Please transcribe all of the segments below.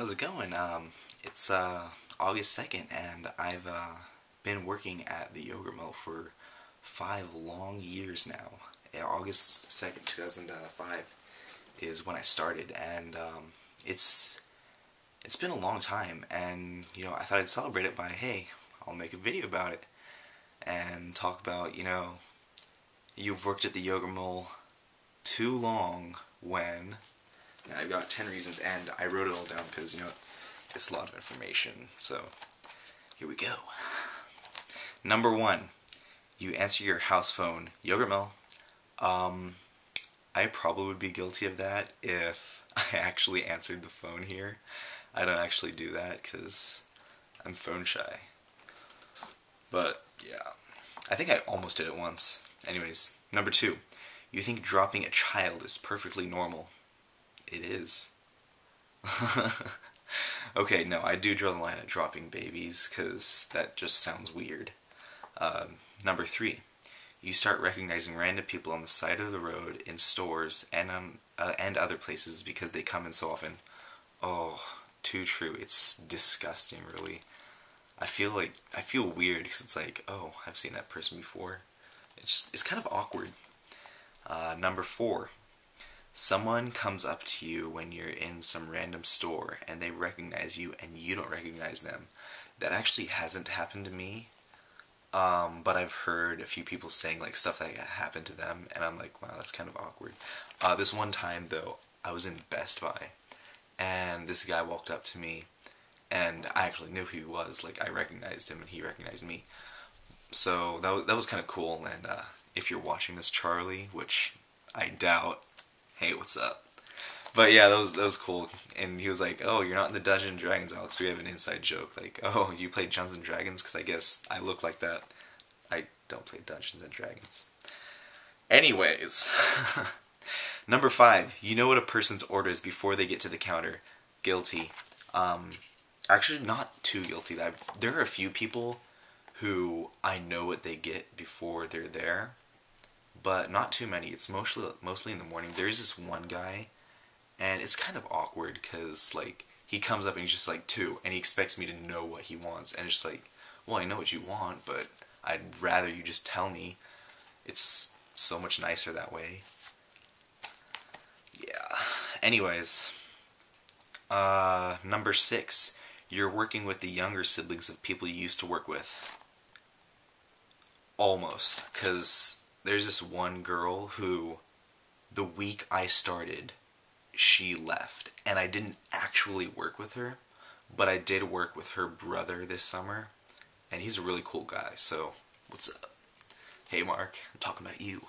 How's it going? It's August 2nd, and I've been working at the Yogurt Mill for 5 long years now. Yeah, August 2nd, 2005 is when I started, and it's been a long time, and I thought I'd celebrate it by, hey, I'll make a video about it and talk about, you've worked at the Yogurt Mill too long when. Yeah, I've got 10 reasons, and I wrote it all down because, it's a lot of information. So, here we go. Number 1, you answer your house phone, Yogurt Mill. I probably would be guilty of that if I actually answered the phone here. I don't actually do that because I'm phone shy. But, yeah. I think I almost did it once. Anyways, number 2, you think dropping a child is perfectly normal. It is. Okay, no, I do draw the line at dropping babies, because that just sounds weird. Number 3, you start recognizing random people on the side of the road, in stores, and other places because they come in so often. Oh, too true. It's disgusting, really. I feel weird, because it's like, oh, I've seen that person before. It's kind of awkward. Number 4, someone comes up to you when you're in some random store and they recognize you and you don't recognize them. That actually hasn't happened to me, but I've heard a few people saying like stuff that happened to them, and I'm like, wow, that's kind of awkward. This one time though, I was in Best Buy, and this guy walked up to me, and I actually knew who he was. Like, I recognized him and he recognized me. So that was kind of cool. And if you're watching this, Charlie, which I doubt, hey, what's up? But yeah, that was cool. And he was like, oh, you're not in the Dungeons and Dragons, Alex. We have an inside joke. Like, oh, you play Dungeons and Dragons? Because I guess I look like that. I don't play Dungeons and Dragons. Anyways. Number 5, you know what a person's order is before they get to the counter. Guilty. Actually, not too guilty. There are a few people who I know what they get before they're there, but not too many. It's mostly in the morning. There's this one guy, and it's kind of awkward because like he comes up and he's just like 2, and he expects me to know what he wants, and it's just like, well, I know what you want, but I'd rather you just tell me. It's so much nicer that way. Yeah. Anyways, number 6, you're working with the younger siblings of people you used to work with. Almost, because there's this one girl who, the week I started, she left, and I didn't actually work with her, but I did work with her brother this summer, and he's a really cool guy, so what's up? Hey Mark, I'm talking about you.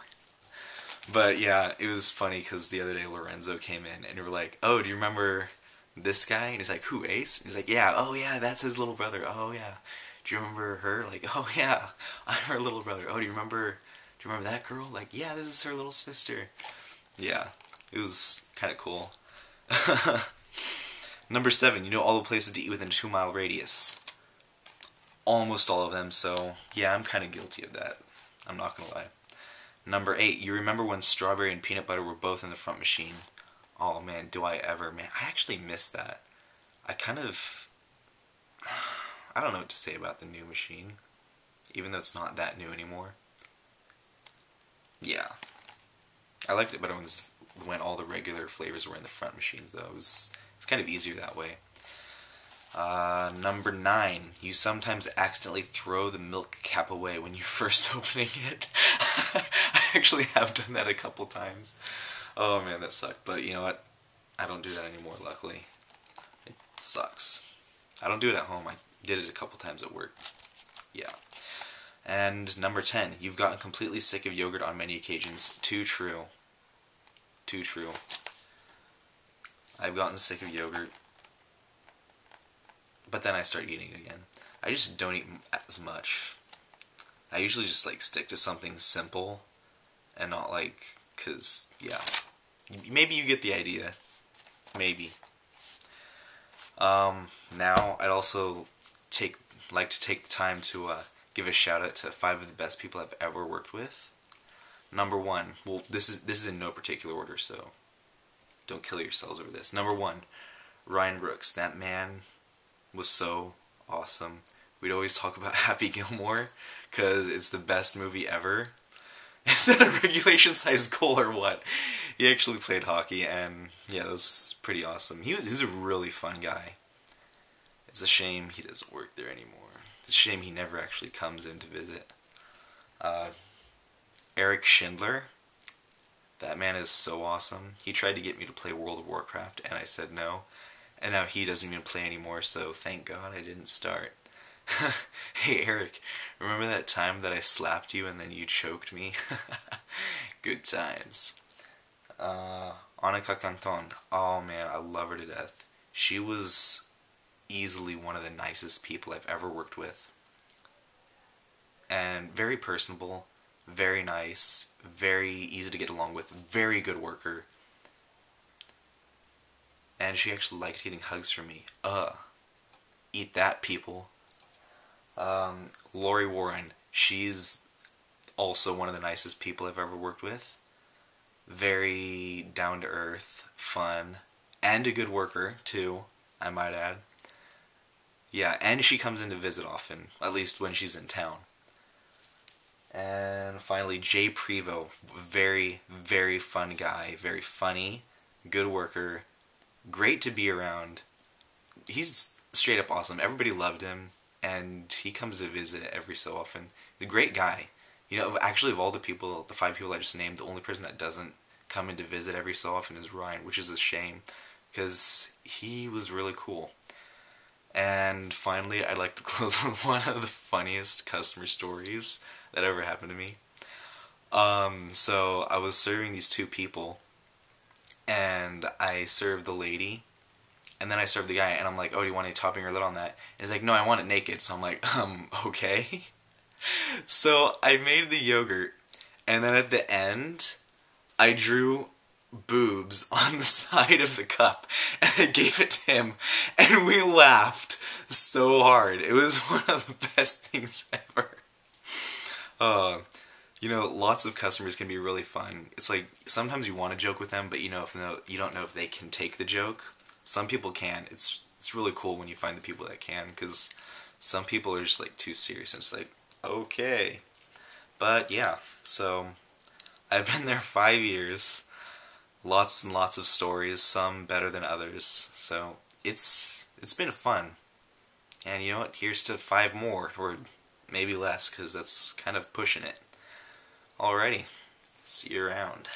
But yeah, it was funny because the other day Lorenzo came in, and we were like, oh, do you remember this guy? And he's like, who, Ace? And he's like, yeah, oh yeah, that's his little brother, oh yeah. Do you remember her? Like, oh yeah, I'm her little brother. Oh, do you remember that girl? Like, yeah, this is her little sister. Yeah, it was kind of cool. Number 7, you know all the places to eat within a 2-mile radius. Almost all of them, so yeah, I'm kind of guilty of that. I'm not gonna lie. Number 8, you remember when strawberry and peanut butter were both in the front machine. Oh man, do I ever, man. I actually missed that. I don't know what to say about the new machine, even though it's not that new anymore. Yeah. I liked it better when all the regular flavors were in the front machines, though. It's kind of easier that way. Number 9, you sometimes accidentally throw the milk cap away when you're first opening it. I actually have done that a couple times. Oh man, that sucked. But you know what? I don't do that anymore, luckily. It sucks. I don't do it at home. I did it a couple times at work. Yeah. And number 10, you've gotten completely sick of yogurt on many occasions. Too true. Too true. I've gotten sick of yogurt, but then I start eating it again. I just don't eat as much. I usually just like stick to something simple and not like, cause yeah, maybe you get the idea. Maybe. Now I'd also like to take the time to give a shout out to 5 of the best people I've ever worked with. Number 1, well, this is in no particular order, so don't kill yourselves over this. Number 1, Ryan Brooks, that man was so awesome. We'd always talk about Happy Gilmore because it's the best movie ever. Is that a regulation size goal or what? He actually played hockey, and yeah, that was pretty awesome. He was a really fun guy. It's a shame he doesn't work there anymore. It's a shame he never actually comes in to visit. Eric Schindler, that man is so awesome. He tried to get me to play World of Warcraft, and I said no. And now he doesn't even play anymore, so thank God I didn't start. Hey Eric, remember that time that I slapped you and then you choked me? Good times. Annika Canton. Oh man, I love her to death. She was easily one of the nicest people I've ever worked with. And very personable, very nice, very easy to get along with, very good worker. And she actually liked getting hugs from me. Eat that, people. Lori Warren. She's also one of the nicest people I've ever worked with. Very down-to-earth, fun, and a good worker, too, I might add. Yeah, and she comes in to visit often, at least when she's in town. And finally, Jay Prevost. Very, very fun guy. Very funny, good worker, great to be around. He's straight up awesome. Everybody loved him. And he comes to visit every so often. He's a great guy. You know, actually of all the people, the 5 people I just named, the only person that doesn't come in to visit every so often is Ryan, which is a shame, because he was really cool. And finally, I'd like to close with one of the funniest customer stories that ever happened to me. So I was serving these 2 people, and I served the lady, and then I served the guy, and I'm like, oh, do you want any topping or lid on that? And he's like, no, I want it naked. So I'm like, okay. So I made the yogurt, and then at the end, I drew boobs on the side of the cup, and I gave it to him, and we laughed so hard. It was one of the best things ever. You know, lots of customers can be really fun. It's like, sometimes you want to joke with them, but you don't know if they can take the joke. Some people can. It's really cool when you find the people that can, because some people are just like too serious, and it's like, okay. But yeah, so I've been there 5 years. Lots and lots of stories, some better than others. So it's been fun. And you know what? Here's to 5 more, or maybe less, because that's kind of pushing it. Alrighty. See you around.